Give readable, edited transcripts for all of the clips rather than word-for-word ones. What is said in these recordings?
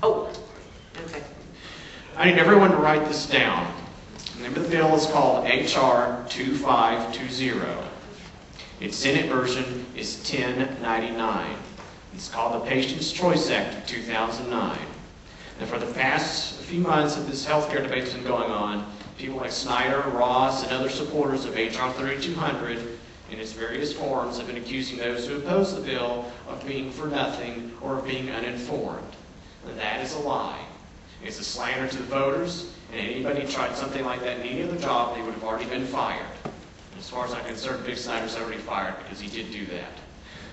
Oh, okay. I need everyone to write this down. The name of the bill is called HR2520. Its Senate version is 1099. It's called the Patient's Choice Act of 2009. And for the past few months that this healthcare debate has been going on, people like Snyder, Ross, and other supporters of HR3200 in its various forms have been accusing those who oppose the bill of being for nothing or of being uninformed. And that is a lie. It's a slander to the voters, and anybody who tried something like that in any other job, they would have already been fired. As far as I'm concerned, Vic Snyder's already fired because he did do that.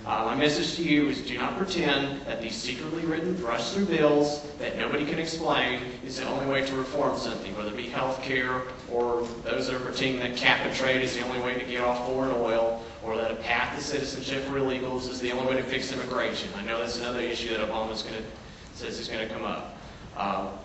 My message to you is do not pretend that these secretly written, rush-through bills that nobody can explain is the only way to reform something, whether it be health care or those that are pretending that cap and trade is the only way to get off foreign oil, or that a path to citizenship for illegals is the only way to fix immigration. I know that's another issue that Obama says is going to come up.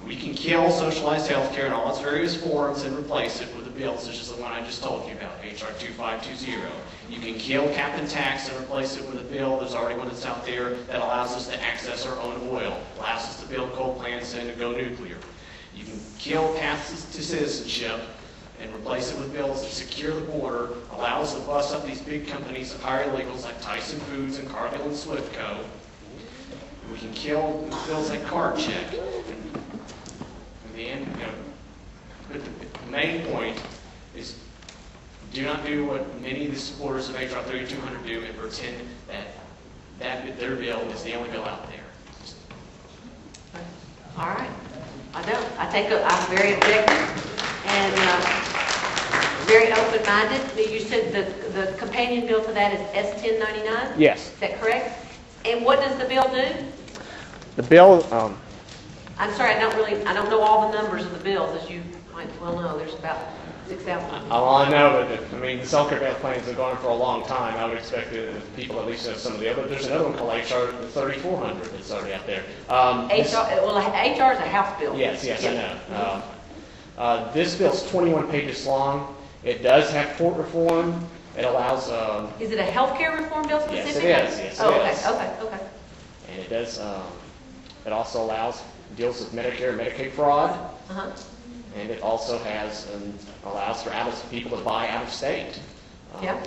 We can kill socialized health care in all its various forms and replace it with a bill such as the one I just told you about, HR2520. You can kill cap and tax and replace it with a bill. There's already one that's out there that allows us to access our own oil, allows us to build coal plants and to go nuclear. You can kill paths to citizenship and replace it with bills that secure the border, allow us to bust up these big companies that hire illegals like Tyson Foods and Cargill and Swiftco. We can kill bills like card check. But the main point is do not do what many of the supporters of HR 3200 do and pretend that their bill is the only bill out there. All right. I know. I'm very objective and very open-minded. You said the companion bill to that is S1099? Yes. Is that correct? And what does the bill do? The bill, I'm sorry, I don't know all the numbers of the bills, as you might well know. There's about 6,000. all I know is that, the self-care plans have been going for a long time. I would expect that people at least know some of the other. There's another one called HR 3400 that's already out there. HR is a House bill. Yes, I know. This bill's 21 pages long. It does have tort reform. It allows... is it a health care reform bill specifically? Yes, it is. Yes, Okay. And it does... it also deals with Medicare and Medicaid fraud. Uh-huh. And it also allows for people to buy out of state. Yeah.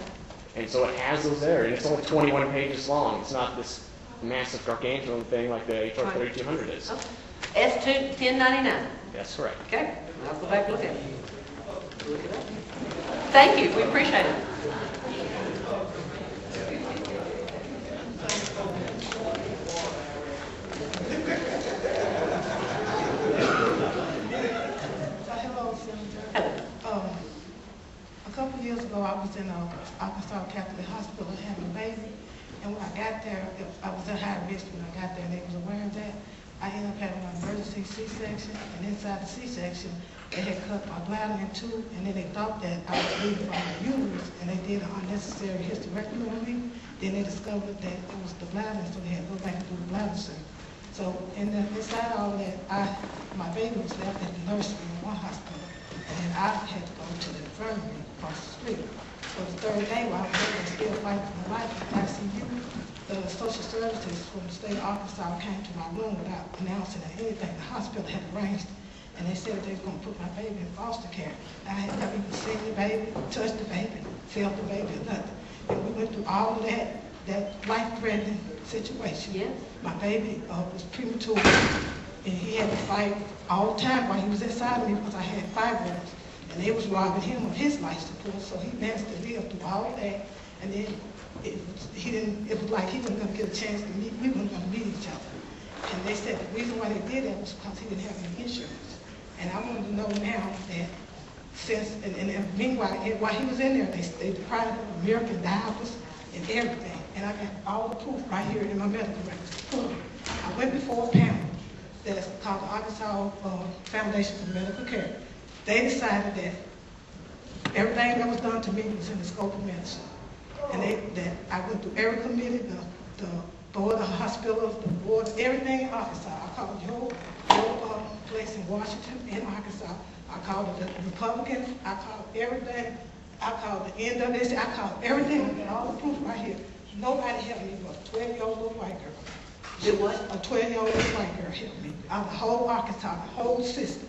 And so it has those there, and it's only 21 pages long. It's not this massive gargantuan thing like the HR 3200 is. Okay. S1099. That's correct. Okay. I'll go back and look at it. Thank you. We appreciate it. A couple of years ago, I was in Arkansas Catholic Hospital having a baby, and when I got there, I was at high risk when I got there, and they was aware of that. I ended up having an emergency C-section, and inside the C-section, they had cut my bladder in two, and then they thought that I was bleeding from the uterus, and they did an unnecessary hysterectomy on me. Then they discovered that it was the bladder, so they had to go back and do the bladder surgery. So inside all that, my baby was left at the nursery in one hospital, and then I had to go to the infirmary across the street. So the third day, while I was there, still fighting for my life in ICU, the social services from the state of Arkansas came to my room without announcing anything. The hospital had arranged, and they said they were going to put my baby in foster care. I had never even seen the baby, touched the baby, felt the baby, or nothing. And we went through all of that life-threatening situation. Yes. My baby was premature, and he had to fight all the time while he was inside of me because I had fibroids, and they was robbing him of his life support, so he managed to live through all of that, and then it was like he wasn't going to get a chance to meet, we weren't going to meet each other. And they said the reason why they did that was because he didn't have any insurance. And I wanted to know now that meanwhile, while he was in there, they deprived him of American diapers and everything. And I got all the proof right here in my medical records. I went before a panel that's called the Arkansas Foundation for Medical Care. They decided that everything that was done to me was in the scope of medicine. And that I went through every committee, the board of hospitals, the board, everything in Arkansas. I called your place in Washington and Arkansas. I called the Republicans. I called everything. I called the NWC. I called everything. I got all the proof right here. Nobody helped me but a 12-year-old little white girl. It was? A 12-year-old white girl helped me. Out of the whole Arkansas, the whole system.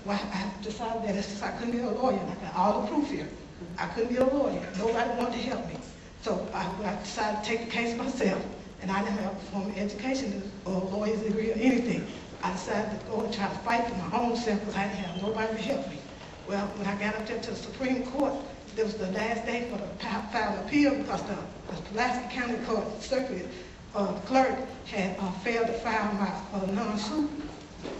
Well, I decided that since I couldn't be a lawyer, and I got all the proof here, I couldn't be a lawyer. Nobody wanted to help me. So I decided to take the case myself, and I didn't have a formal education or a lawyer's degree or anything. I decided to go and try to fight for my own self because I didn't have nobody to help me. Well, when I got up there to the Supreme Court, it was the last day for the file appeal because the Pulaski County Court Circuit clerk had failed to file my non-suit.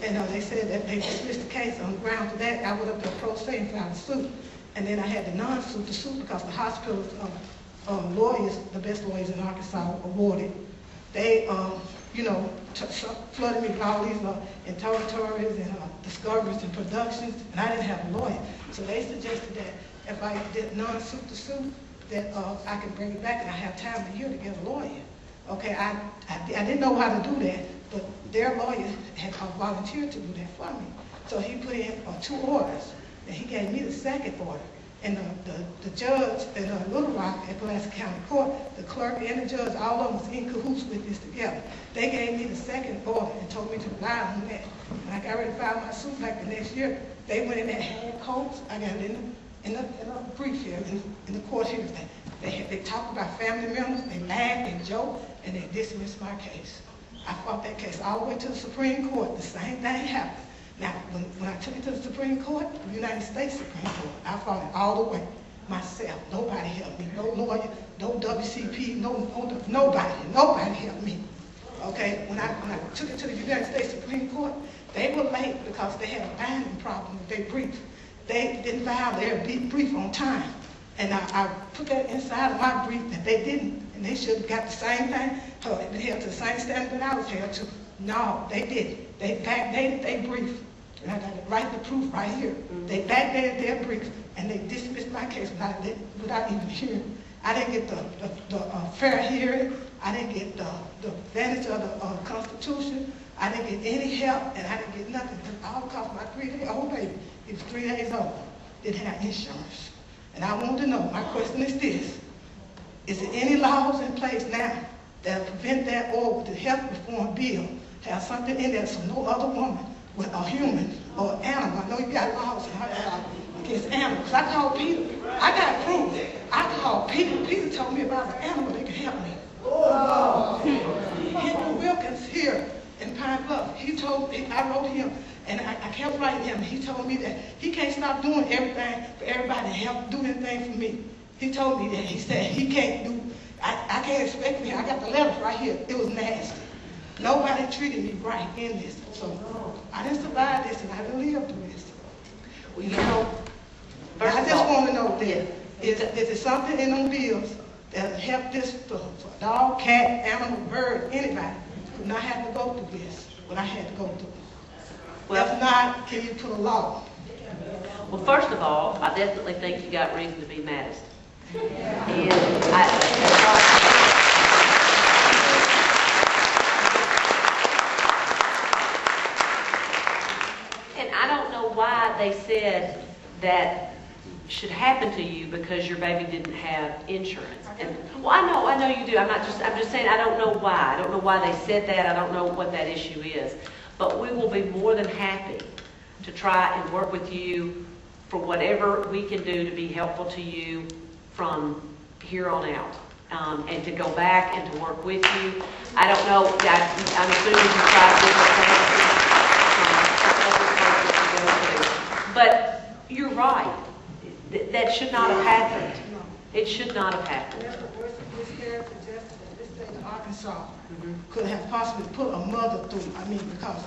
And they said that they dismissed the case on the grounds of that. I went up to pro se and filed a suit. And then I had the non-suit to suit because the hospital's lawyers, the best lawyers in Arkansas, awarded. They, flooded me with all these interrogatories and discoveries and productions, and I didn't have a lawyer. So they suggested that if I did non-suit to suit, that I could bring it back and I have time a year to get a lawyer. Okay, I didn't know how to do that, but their lawyer had volunteered to do that for me. So he put in 2 orders, and he gave me the second order. And the judge in Little Rock at Blanche County Court, the clerk and the judge, all of them was in cahoots with this together. They gave me the second order and told me to rely on that. And I got ready to file my suit back the next year. They went in there, had coats. I got it in the brief here, in the court here. They talked about family members, they laughed, they joked, and they dismissed my case. I fought that case all the way to the Supreme Court. The same thing happened. Now, when I took it to the Supreme Court, the United States Supreme Court, I fought it all the way myself. Nobody helped me. No lawyer, no WCP, nobody helped me. Okay, when I took it to the United States Supreme Court, they were late because they had a binding problem with their brief. They didn't file their brief on time. And I put that inside of my brief that they didn't, and they should have got the same thing, been held to the same standard that I was held to. No, they didn't. They backdated their brief. And I got it right, the proof right here. They backdated their brief, and they dismissed my case without even hearing. I didn't get the fair hearing. I didn't get the advantage of the Constitution. I didn't get any help, and I didn't get nothing. All because my 3-day-old baby, he was 3 days old, didn't have insurance. And I want to know, my question is this: is there any laws in place now that prevent that, or with the health reform bill, have something in there so no other woman with a human or animal, I know you got laws against animals. I called Peter. I got proof. I called Peter. Peter told me about an animal that could help me. Henry Wilkins here in Pine Bluff, I wrote him, and I kept writing him. He told me that he can't stop doing everything for everybody to help do anything for me. He told me that. He said he can't do, I can't expect me. I got the letters right here. It was nasty. Nobody treated me right in this. So I didn't survive this, and I didn't live through this. Well, I just want to know that, is there something in them bills that help this for a dog, cat, animal, bird, anybody would not have to go through this, what I had to go through? Well, if not, can you put a law? Well, first of all, I definitely think you got reason to be maddest. And I don't know why they said that should happen to you because your baby didn't have insurance. And well, I know you do. I'm just saying I don't know why. I don't know why they said that. I don't know what that issue is. But we will be more than happy to try and work with you for whatever we can do to be helpful to you from here on out. And to go back and to work with you. I don't know, I'm assuming you tried different things. But you're right. That should not have happened. It should not have happened. This here suggested that this state of Arkansas could have possibly put a mother through. I mean, because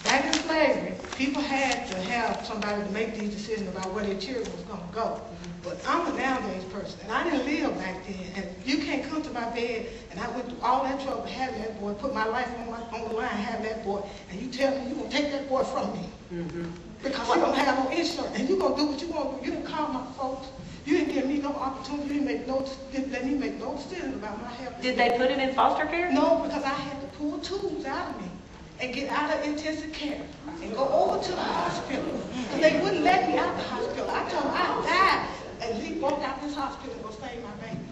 back in slavery, people had to have somebody to make these decisions about where their children was going to go. But I'm a nowadays person, and I didn't live back then. And you can't come to my bed, and I went through all that trouble having that boy, put my life on the line, having that boy, and you tell me you're going to take that boy from me. Because you don't have no insurance, and you're going to do what you want to do. You didn't call my folks. You didn't give me no opportunity. You didn't let me make no decision about my health. Did they put him in foster care? No, because I had to pull tools out of me and get out of intensive care and go over to the hospital. Because they wouldn't let me out of the hospital. I told them I died, and he walked out this hospital and go save my baby.